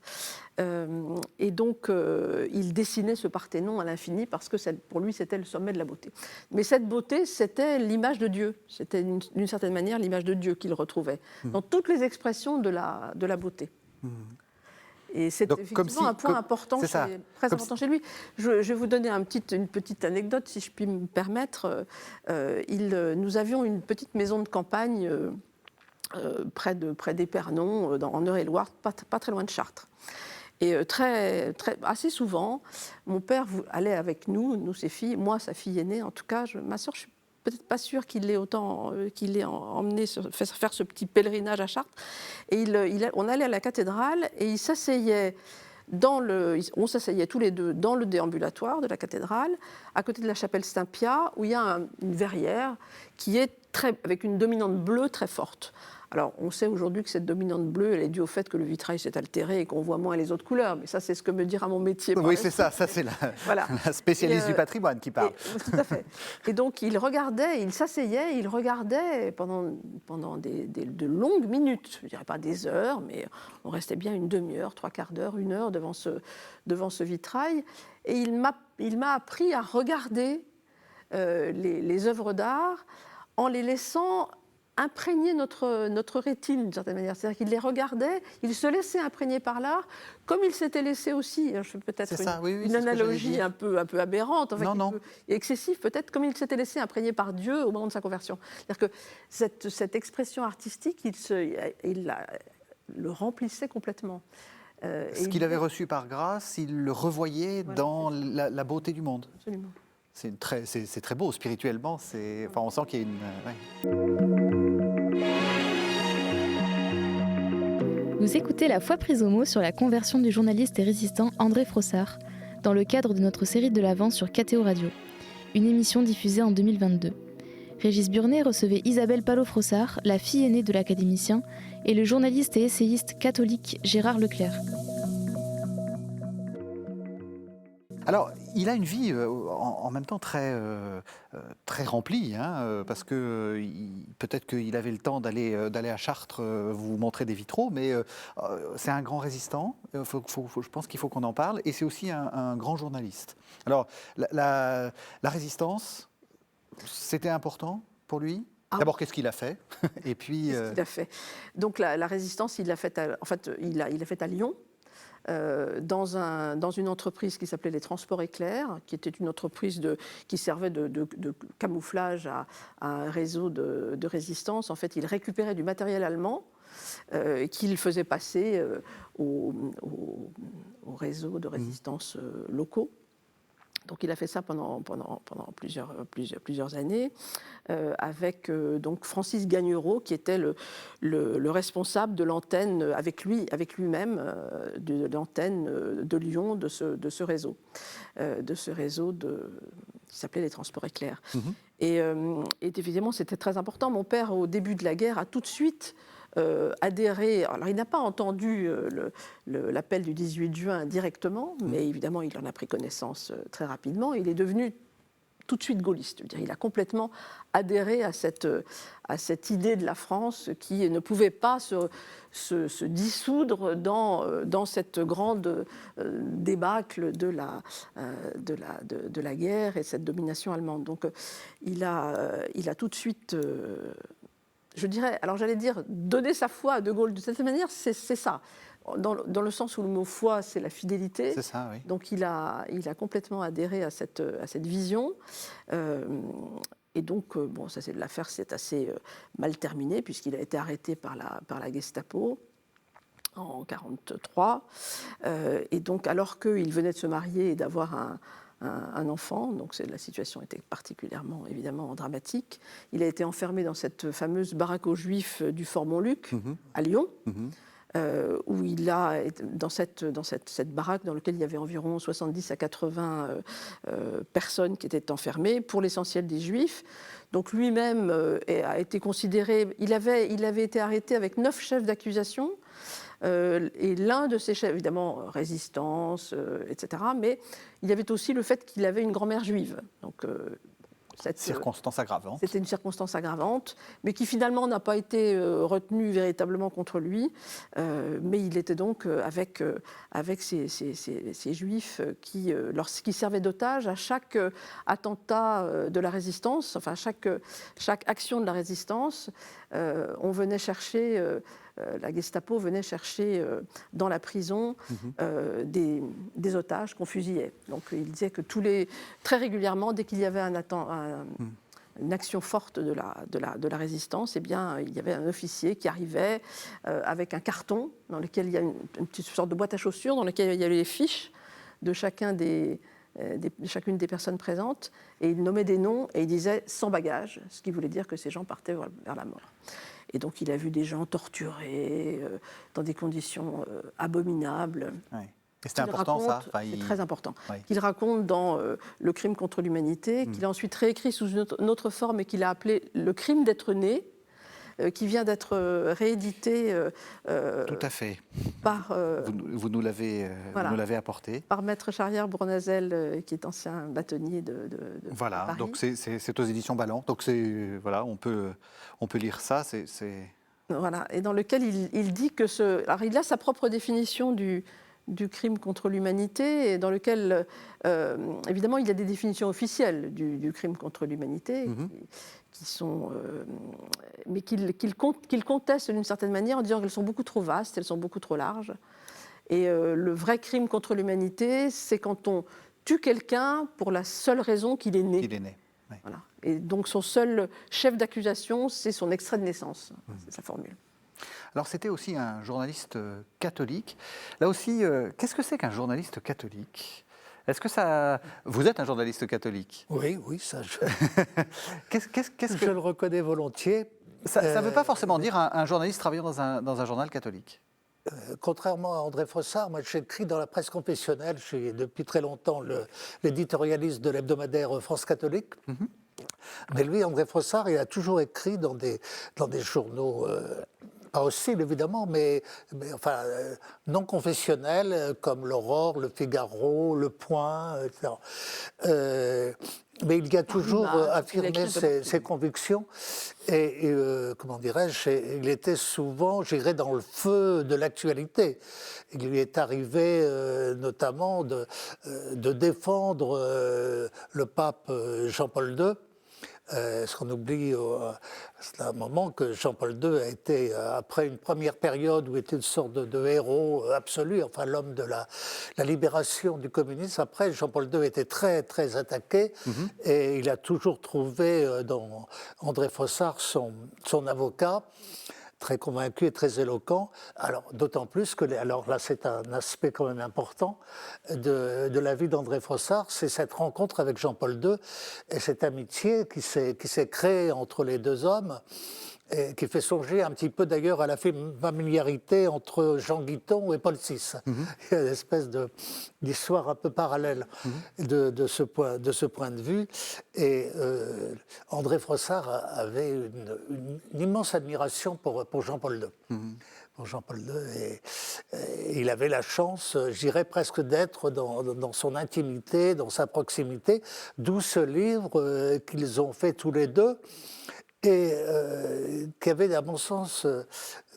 Et donc, il dessinait ce Parthénon à l'infini parce que pour lui, c'était le sommet de la beauté. Mais cette beauté, c'était l'image de Dieu. C'était d'une certaine manière l'image de Dieu qu'il retrouvait dans toutes les expressions de la beauté. Et c'est donc, effectivement un point important, très important chez lui. Je vais vous donner une petite anecdote, si je puis me permettre. Nous avions une petite maison de campagne près d'Épernon, en Eure-et-Loire, pas très loin de Chartres. Et assez souvent, mon père allait avec nous ses filles, moi, sa fille aînée, en tout cas, ma sœur, je suis peut-être pas sûre qu'il l'ait emmené faire ce petit pèlerinage à Chartres. Et on allait à la cathédrale et il s'asseyait on s'asseyait tous les deux dans le déambulatoire de la cathédrale, à côté de la chapelle Saint-Pia, où il y a une verrière qui est avec une dominante bleue très forte. Alors, on sait aujourd'hui que cette dominante bleue, elle est due au fait que le vitrail s'est altéré et qu'on voit moins les autres couleurs. Mais ça, c'est ce que me dira mon métier. Oui, c'est ça. Ça, c'est la spécialiste du patrimoine qui parle. Tout à fait. Et donc, il s'asseyait, il regardait pendant de longues minutes. Je ne dirais pas des heures, mais on restait bien une demi-heure, 3/4 d'heure, 1 heure devant ce vitrail. Et il m'a appris à regarder les œuvres d'art en les laissant imprégné notre rétine d'une certaine manière. C'est-à-dire qu'il les regardait, il se laissait imprégner par l'art, comme il s'était laissé aussi, je fais peut-être une analogie un peu aberrante, en fait, un peu excessive peut-être, comme il s'était laissé imprégner par Dieu au moment de sa conversion. C'est-à-dire que cette expression artistique, il le remplissait complètement. Ce qu'il avait reçu par grâce, il le revoyait dans la beauté du monde. Absolument. C'est très beau, spirituellement, on sent qu'il y a une... Vous écoutez La Foi prise au mot sur la conversion du journaliste et résistant André Frossard, dans le cadre de notre série de l'Avent sur KTO Radio, une émission diffusée en 2022. Régis Burnet recevait Isabelle Palot-Frossard, la fille aînée de l'académicien, et le journaliste et essayiste catholique Gérard Leclerc. Alors, il a une vie en même temps très remplie, parce que peut-être qu'il avait le temps d'aller à Chartres vous montrer des vitraux, mais c'est un grand résistant, je pense qu'il faut qu'on en parle, et c'est aussi un grand journaliste. Alors, la résistance, c'était important pour lui ? D'abord, qu'est-ce qu'il a fait ? Et puis, qu'est-ce qu'il a fait ? Donc, la résistance, il l'a faite à Lyon. Dans une entreprise qui s'appelait les Transports Éclairs, qui était une entreprise qui servait de camouflage à un réseau de résistance. En fait, il récupérait du matériel allemand qu'il faisait passer au réseau de résistance locaux. Donc il a fait ça pendant plusieurs années avec donc Francis Gagnereau qui était le responsable de l'antenne avec lui-même de l'antenne de Lyon de ce réseau qui s'appelait les Transports Éclairs. Et évidemment c'était très important. Mon père au début de la guerre a tout de suite adhéré. Alors, il n'a pas entendu l'appel du 18 juin directement, mais évidemment, il en a pris connaissance très rapidement. Il est devenu tout de suite gaulliste. Il a complètement adhéré à cette idée de la France qui ne pouvait pas se dissoudre dans cette grande débâcle de la guerre et cette domination allemande. Donc, il a tout de suite... je dirais, alors j'allais dire, donner sa foi à De Gaulle de cette manière, c'est ça. Dans le sens où le mot foi, c'est la fidélité. C'est ça, oui. Donc il a complètement adhéré à cette vision. Et donc, l'affaire s'est assez mal terminée, puisqu'il a été arrêté par la Gestapo en 1943. Et donc, alors qu'il venait de se marier et d'avoir un enfant, donc la situation était particulièrement, évidemment, dramatique. Il a été enfermé dans cette fameuse baraque aux Juifs du Fort Montluc, à Lyon, où il a, dans cette baraque dans laquelle il y avait environ 70 à 80 personnes qui étaient enfermées, pour l'essentiel des Juifs. Donc lui-même a été considéré, il avait été arrêté avec 9 chefs d'accusation, et l'un de ces chefs, évidemment, résistance, etc., mais il y avait aussi le fait qu'il avait une grand-mère juive. Donc, cette circonstance aggravante. C'était une circonstance aggravante, mais qui finalement n'a pas été retenue véritablement contre lui. Mais il était donc avec ces Juifs qui servaient d'otages à chaque attentat de la résistance, enfin chaque action de la résistance. On venait chercher... la Gestapo venait chercher dans la prison des otages qu'on fusillait. Donc il disait que très régulièrement, dès qu'il y avait une action forte de la résistance, eh bien, il y avait un officier qui arrivait avec un carton dans lequel il y a une petite sorte de boîte à chaussures dans laquelle il y avait les fiches de chacune des personnes présentes, et il nommait des noms et il disait « sans bagage », ce qui voulait dire que ces gens partaient vers la mort. Et donc, il a vu des gens torturés dans des conditions abominables. Oui. Et c'était important, ça. C'est très important. Oui. Qu'il raconte dans Le crime contre l'humanité, qu'il a ensuite réécrit sous une autre forme et qu'il a appelé Le crime d'être né, qui vient d'être réédité. Tout à fait. Par, vous nous l'avez apporté. Par Maître Charrière-Bournazel, qui est ancien bâtonnier de voilà, Paris. Donc c'est aux éditions Ballant. Donc voilà, on peut lire ça. Voilà, et dans lequel il dit que alors il a sa propre définition du du crime contre l'humanité, dans lequel, évidemment, il y a des définitions officielles du crime contre l'humanité, qui sont, mais qu'il conteste d'une certaine manière en disant qu'elles sont beaucoup trop vastes, elles sont beaucoup trop larges. Et le vrai crime contre l'humanité, c'est quand on tue quelqu'un pour la seule raison qu'il est né. Il est né. Oui. Voilà. Et donc son seul chef d'accusation, c'est son extrait de naissance. C'est sa formule. Alors c'était aussi un journaliste catholique. Là aussi, qu'est-ce que c'est qu'un journaliste catholique ? Est-ce que ça... Vous êtes un journaliste catholique ? Oui, ça je... Qu'est-ce je le reconnais volontiers. Ça ne veut pas forcément dire un journaliste travaillant dans un journal catholique. Contrairement à André Frossard, moi j'écris dans la presse confessionnelle. Je suis depuis très longtemps l'éditorialiste de l'hebdomadaire France Catholique. Mais lui, André Frossard, il a toujours écrit dans des journaux, pas hostiles évidemment, mais enfin, non confessionnels, comme l'Aurore, le Figaro, le Point, etc. Mais il y a toujours affirmé ses convictions et comment dirais-je, il était souvent, je dirais, dans le feu de l'actualité. Il lui est arrivé notamment de défendre le pape Jean-Paul II. Ce qu'on oublie, c'est un moment que Jean-Paul II a été, après une première période où il était une sorte de héros absolu, enfin l'homme de la libération du communisme, après Jean-Paul II était très, très attaqué et il a toujours trouvé dans André Frossard son avocat, très convaincu et très éloquent. Alors, d'autant plus que, alors là, c'est un aspect quand même important de la vie d'André Frossard, c'est cette rencontre avec Jean-Paul II et cette amitié qui s'est créée entre les deux hommes, et qui fait songer un petit peu d'ailleurs à la familiarité entre Jean Guiton et Paul VI. Il y a une espèce d'histoire un peu parallèle de ce point de vue. Et André Frossard avait une immense admiration pour Jean-Paul II. Pour Jean-Paul II. Et il avait la chance, je dirais presque, d'être dans son intimité, dans sa proximité, d'où ce livre qu'ils ont fait tous les deux, et qui avait, à mon sens,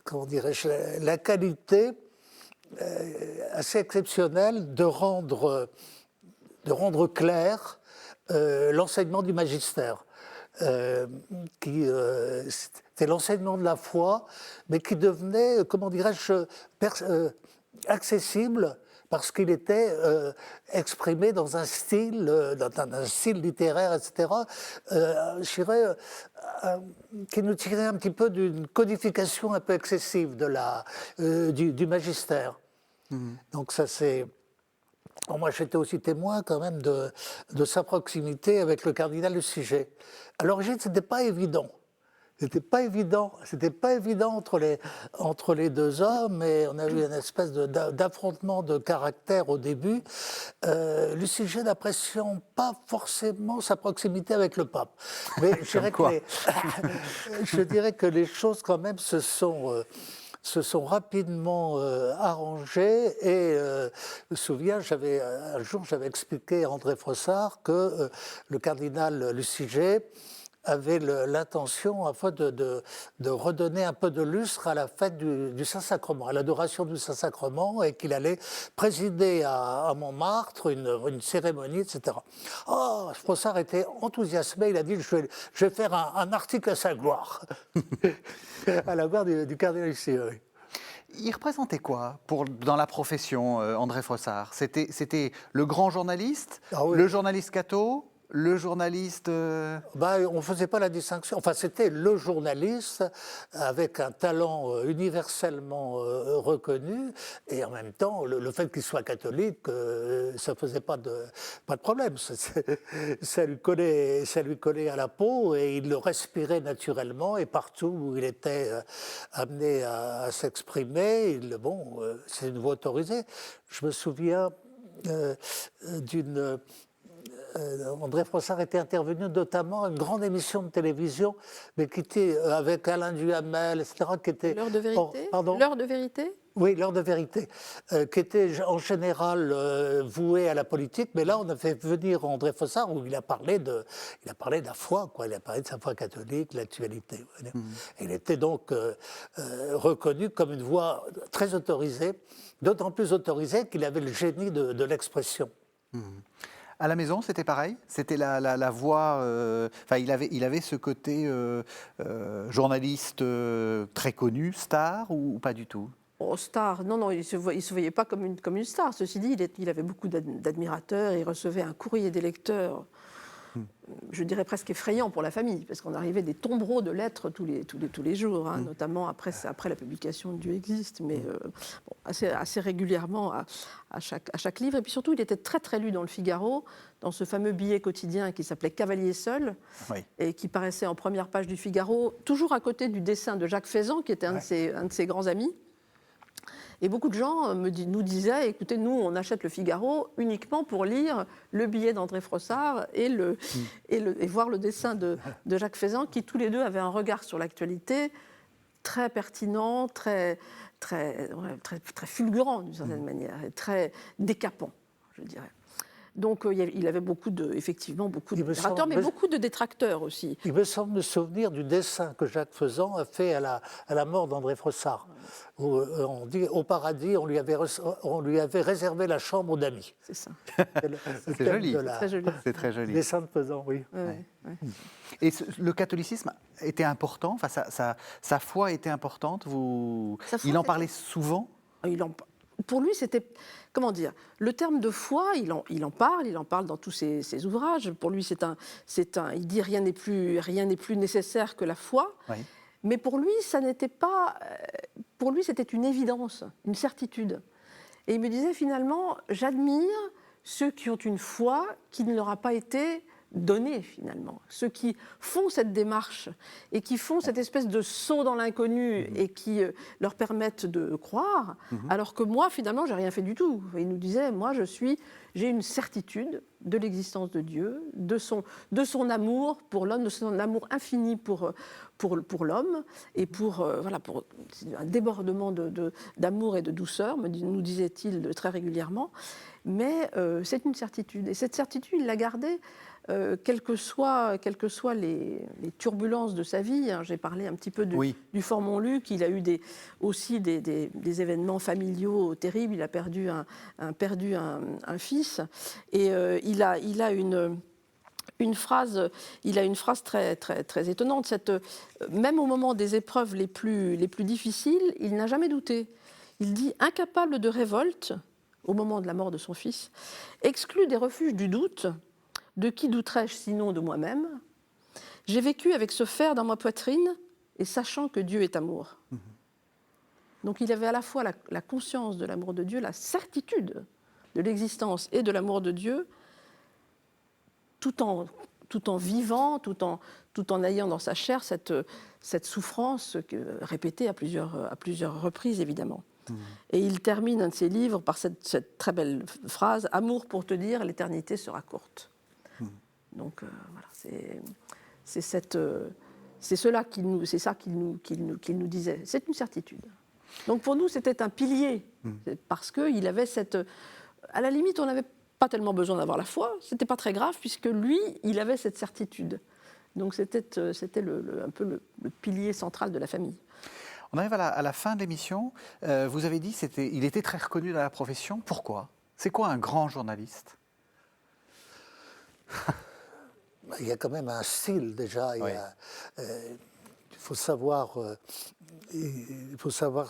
comment dirais-je, la qualité assez exceptionnelle de rendre clair l'enseignement du magistère, qui c'était l'enseignement de la foi, mais qui devenait, comment dirais-je, accessible, parce qu'il était exprimé dans un style littéraire, etc., je dirais, qui nous tirait un petit peu d'une codification un peu excessive du magistère. Donc ça, c'est... Moi, j'étais aussi témoin quand même de sa proximité avec le cardinal Lustiger. À l'origine, ce n'était pas évident. C'était pas évident entre les deux hommes, et on a eu une espèce d'affrontement de caractère au début. Lustiger n'appréciait pas forcément sa proximité avec le pape. Mais je dirais que les choses quand même se sont rapidement arrangées, et je me souviens, un jour j'avais expliqué à André Frossard que le cardinal Lustiger avait l'intention à fois de redonner un peu de lustre à la fête du Saint-Sacrement, à l'adoration du Saint-Sacrement, et qu'il allait présider à Montmartre une cérémonie, etc. Oh, Frossard était enthousiasmé, il a dit je vais faire un article à sa gloire, à la gloire du cardinal Lustiger. Il représentait quoi dans la profession, André Frossard ? C'était le grand journaliste, le journaliste catho, le journaliste... on ne faisait pas la distinction. Enfin, c'était le journaliste avec un talent universellement reconnu, et en même temps, le fait qu'il soit catholique, ça ne faisait pas de problème. Ça lui collait à la peau, et il le respirait naturellement, et partout où il était amené à s'exprimer, c'est une voix autorisée. Je me souviens André Frossard était intervenu notamment à une grande émission de télévision, mais qui était avec Alain Duhamel, etc. L'heure de vérité. Pardon ? L'heure de vérité. Oui, l'heure de vérité, qui était en général voué à la politique, mais là on a fait venir André Frossard où il a parlé de la foi, quoi. Il a parlé de sa foi catholique, de l'actualité. Il était donc reconnu comme une voix très autorisée, d'autant plus autorisée qu'il avait le génie de l'expression. À la maison, c'était pareil. C'était la voix. Enfin, il avait ce côté journaliste très connu, star ou pas du tout? Oh, star, non, il se voyait pas comme une star. Ceci dit, il avait beaucoup d'admirateurs, il recevait un courrier des lecteurs, je dirais presque effrayant pour la famille, parce qu'on arrivait des tombereaux de lettres tous les jours, hein, notamment après la publication de Dieu existe, mais assez régulièrement à chaque livre. Et puis surtout, il était très très lu dans le Figaro, dans ce fameux billet quotidien qui s'appelait Cavalier seul, et qui paraissait en première page du Figaro, toujours à côté du dessin de Jacques Faisan, qui était un de ses grands amis. Et beaucoup de gens nous disaient, écoutez, nous, on achète le Figaro uniquement pour lire le billet d'André Frossard et voir le dessin de Jacques Faisan, qui tous les deux avaient un regard sur l'actualité très pertinent, très fulgurant d'une certaine manière, et très décapant, je dirais. Donc il avait effectivement beaucoup de détracteurs, mais beaucoup de détracteurs aussi. Il me semble me souvenir du dessin que Jacques Faisan a fait à la mort d'André Frossard. Où on dit au paradis, on lui avait réservé la chambre d'amis. C'est ça. C'est joli. Très joli. C'est très joli. Dessin de Faisan, oui. Ouais. Et le catholicisme était important, enfin, sa foi était importante. Il en parlait souvent. Pour lui, c'était, comment dire, le terme de foi, il en parle dans tous ses ouvrages. Pour lui, il dit rien n'est plus nécessaire que la foi. Oui. Mais pour lui, ça n'était pas, pour lui, c'était une évidence, une certitude. Et il me disait finalement, j'admire ceux qui ont une foi qui ne leur a pas été donnée finalement, ceux qui font cette démarche et qui font cette espèce de saut dans l'inconnu et qui leur permettent de croire, alors que moi finalement j'ai rien fait du tout. Il nous disait, moi j'ai une certitude de l'existence de Dieu, de son amour pour l'homme, de son amour infini pour l'homme et pour un débordement d'amour et de douceur, nous disait-il très régulièrement. Mais c'est une certitude et cette certitude il l'a gardée. Quelles que soient les turbulences de sa vie, hein, j'ai parlé un petit peu du fort Montluc, il a eu aussi des événements familiaux terribles, il a perdu un fils, et il a une phrase très, très, très étonnante, même au moment des épreuves les plus difficiles, il n'a jamais douté. Il dit, incapable de révolte, au moment de la mort de son fils, exclu des refuges du doute. De qui douterais-je sinon de moi-même? J'ai vécu avec ce fer dans ma poitrine et sachant que Dieu est amour. Donc il avait à la fois la conscience de l'amour de Dieu, la certitude de l'existence et de l'amour de Dieu, tout en vivant, tout en ayant dans sa chair cette souffrance répétée à plusieurs reprises évidemment. Et il termine un de ses livres par cette très belle phrase, « Amour pour te dire, l'éternité sera courte ». Donc voilà, c'est ça qu'il nous disait. C'est une certitude. Donc pour nous, c'était un pilier, parce qu'il avait à la limite, on n'avait pas tellement besoin d'avoir la foi, c'était pas très grave, puisque lui, il avait cette certitude. Donc c'était un peu le pilier central de la famille. On arrive à la fin de l'émission. Vous avez dit qu'il était très reconnu dans la profession. Pourquoi? C'est quoi un grand journaliste? Il y a quand même un style déjà. Il faut savoir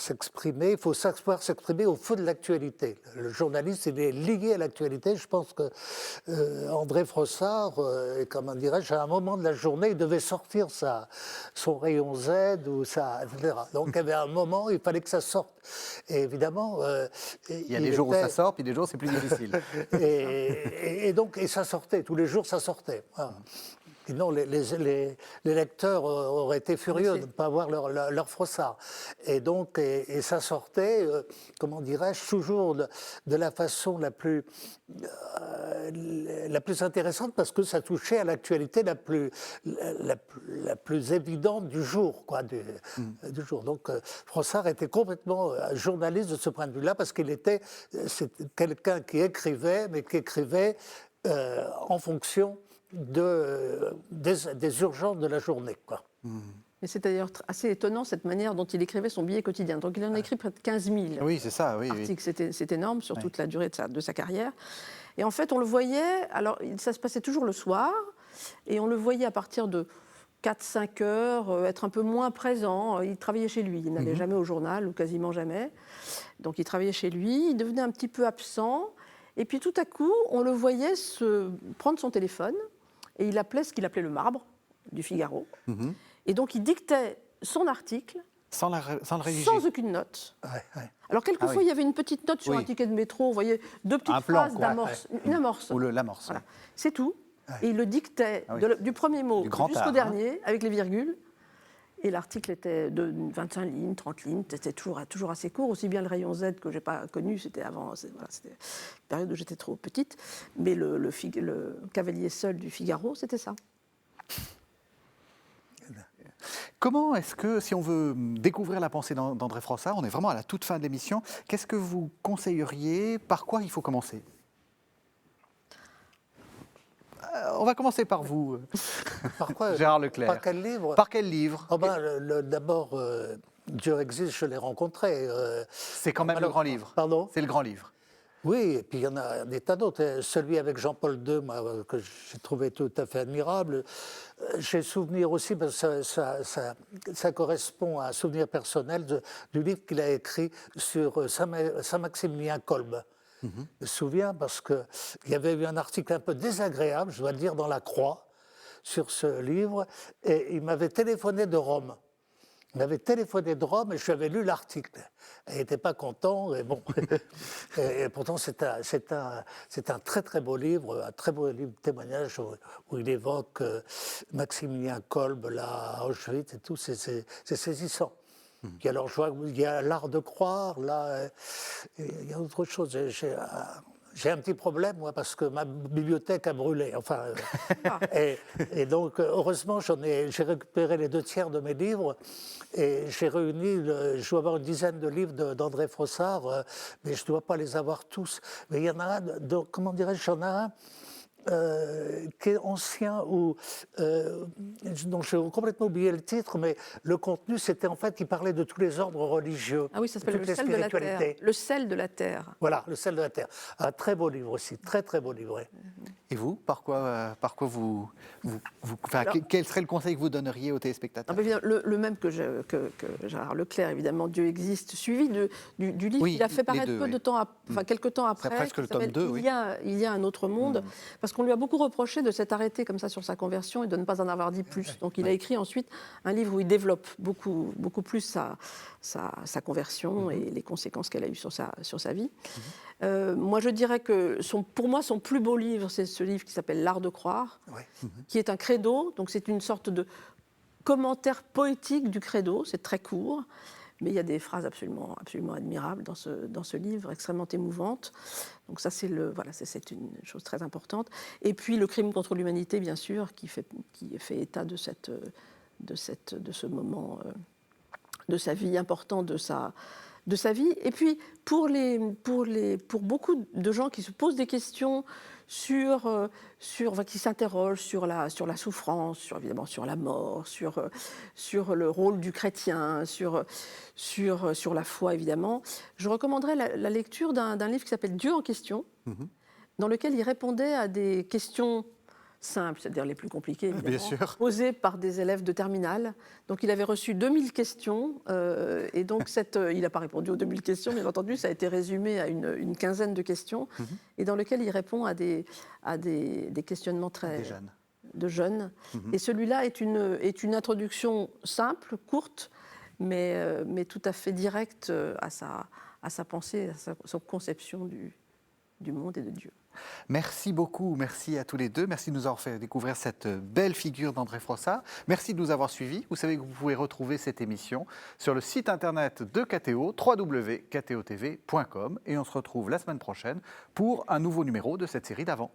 s'exprimer. Il faut savoir s'exprimer au feu de l'actualité. Le journaliste, il est lié à l'actualité. Je pense que André Frossard, comment dirais-je, à un moment de la journée, il devait sortir son rayon Z etc. Donc il y avait un moment, il fallait que ça sorte. Et évidemment, il y a des jours où ça sort, puis des jours c'est plus difficile. Et donc ça sortait. Tous les jours, ça sortait. Voilà. Sinon, les lecteurs auraient été furieux de ne pas avoir leur Frossard. Et donc, et ça sortait, comment dirais-je, toujours de la façon la plus intéressante, parce que ça touchait à l'actualité la plus évidente du jour, quoi, du jour. Donc, Frossard était complètement journaliste de ce point de vue-là, parce c'est quelqu'un qui écrivait, mais qui écrivait en fonction des urgences de la journée, quoi. Et c'est d'ailleurs assez étonnant cette manière dont il écrivait son billet quotidien. Donc il en a écrit près de 15 000 oui, c'est ça, oui, articles, c'est énorme sur toute la durée de sa carrière. Et en fait, on le voyait, alors ça se passait toujours le soir, et on le voyait à partir de 4-5 heures, être un peu moins présent. Il travaillait chez lui, il n'allait jamais au journal, ou quasiment jamais. Donc il travaillait chez lui, il devenait un petit peu absent, et puis tout à coup, on le voyait prendre son téléphone, et il appelait ce qu'il appelait le marbre du Figaro. Et donc, il dictait son article sans le rédiger. Sans aucune note. Alors, quelquefois, il y avait une petite note sur un ticket de métro. Vous voyez, deux petites phrases d'amorce. Une amorce. Ou l'amorce. Voilà. C'est tout. Et il le dictait du premier mot jusqu'au dernier, avec les virgules. Et l'article était de 25 lignes, 30 lignes. C'était toujours assez court. Aussi bien le rayon Z que je n'ai pas connu, c'était avant. C'était une période où j'étais trop petite. Mais le cavalier seul du Figaro, c'était ça. Comment est-ce que, si on veut découvrir la pensée d'André Frossard, on est vraiment à la toute fin de l'émission, qu'est-ce que vous conseilleriez? Par quoi il faut commencer? On va commencer par vous, par quoi, Gérard Leclerc. Par quel livre? Par quel livre? D'abord, Dieu existe, je l'ai rencontré. C'est quand même le grand livre. Pardon? C'est le grand livre. Oui, et puis il y en a des tas d'autres. Celui avec Jean-Paul II, que j'ai trouvé tout à fait admirable. J'ai souvenir aussi, parce que ça correspond à un souvenir personnel du livre qu'il a écrit sur Saint-Maximilien Kolb. Je me souviens parce qu'il y avait eu un article un peu désagréable, je dois le dire, dans La Croix, sur ce livre, et il m'avait téléphoné de Rome. Il m'avait téléphoné de Rome et je lui avais lu l'article. Il n'était pas content, et bon. Et pourtant, c'est un très très beau livre, un très beau livre de témoignage où il évoque Maximilien Kolb, là, à Auschwitz et tout, c'est saisissant. Puis alors, je vois qu'il y a l'art de croire, là, il y a autre chose. J'ai un petit problème, moi, parce que ma bibliothèque a brûlé. Enfin, et donc, heureusement, j'ai récupéré les 2/3 de mes livres et j'ai réuni, je dois avoir une dizaine de livres d'André Frossard, mais je ne dois pas les avoir tous. Mais il y en a un, comment dirais-je, j'en ai un qui est ancien, dont j'ai complètement oublié le titre, mais le contenu, c'était en fait, il parlait de tous les ordres religieux. Ah oui, ça s'appelle Le sel de la terre. Le sel de la terre. Voilà, Le sel de la terre. Un très beau livre aussi, très très beau livre. Et vous, par quoi vous alors, quel serait le conseil que vous donneriez aux téléspectateurs? Le même que Gérard Leclerc, évidemment, Dieu existe, suivi du livre qu'il a fait paraître de temps, quelques temps après. C'est presque le tome 2, il y a un autre monde, parce qu'on lui a beaucoup reproché de s'être arrêté comme ça sur sa conversion et de ne pas en avoir dit plus. Donc il a écrit ensuite un livre où il développe beaucoup plus sa conversion et les conséquences qu'elle a eues sur sa vie. Moi, je dirais que pour moi, son plus beau livre, c'est ce livre qui s'appelle L'art de croire, qui est un credo. Donc c'est une sorte de commentaire poétique du credo. C'est très court, mais il y a des phrases absolument admirables dans ce livre, extrêmement émouvantes. Donc ça, c'est une chose très importante. Et puis le crime contre l'humanité, bien sûr, qui fait état de ce moment de sa vie, important de sa vie. Et puis pour beaucoup de gens qui se posent des questions qui s'interrogent sur la souffrance, évidemment sur la mort, sur le rôle du chrétien, sur la foi évidemment, je recommanderais la lecture d'un livre qui s'appelle Dieu en question, dans lequel il répondait à des questions simples, c'est-à-dire les plus compliquées, évidemment, posées par des élèves de terminale. Donc il avait reçu 2000 questions, et donc il n'a pas répondu aux 2000 questions, bien entendu, ça a été résumé à une quinzaine de questions, et dans lequel il répond à des questionnements de jeunes. Et celui-là est une introduction simple, courte, mais tout à fait directe à sa pensée, à sa conception du monde et de Dieu. Merci beaucoup, merci à tous les deux. Merci de nous avoir fait découvrir cette belle figure d'André Frossard. Merci de nous avoir suivis. Vous savez que vous pouvez retrouver cette émission sur le site internet de KTO, www.ktotv.com. Et on se retrouve la semaine prochaine pour un nouveau numéro de cette série d'Avant.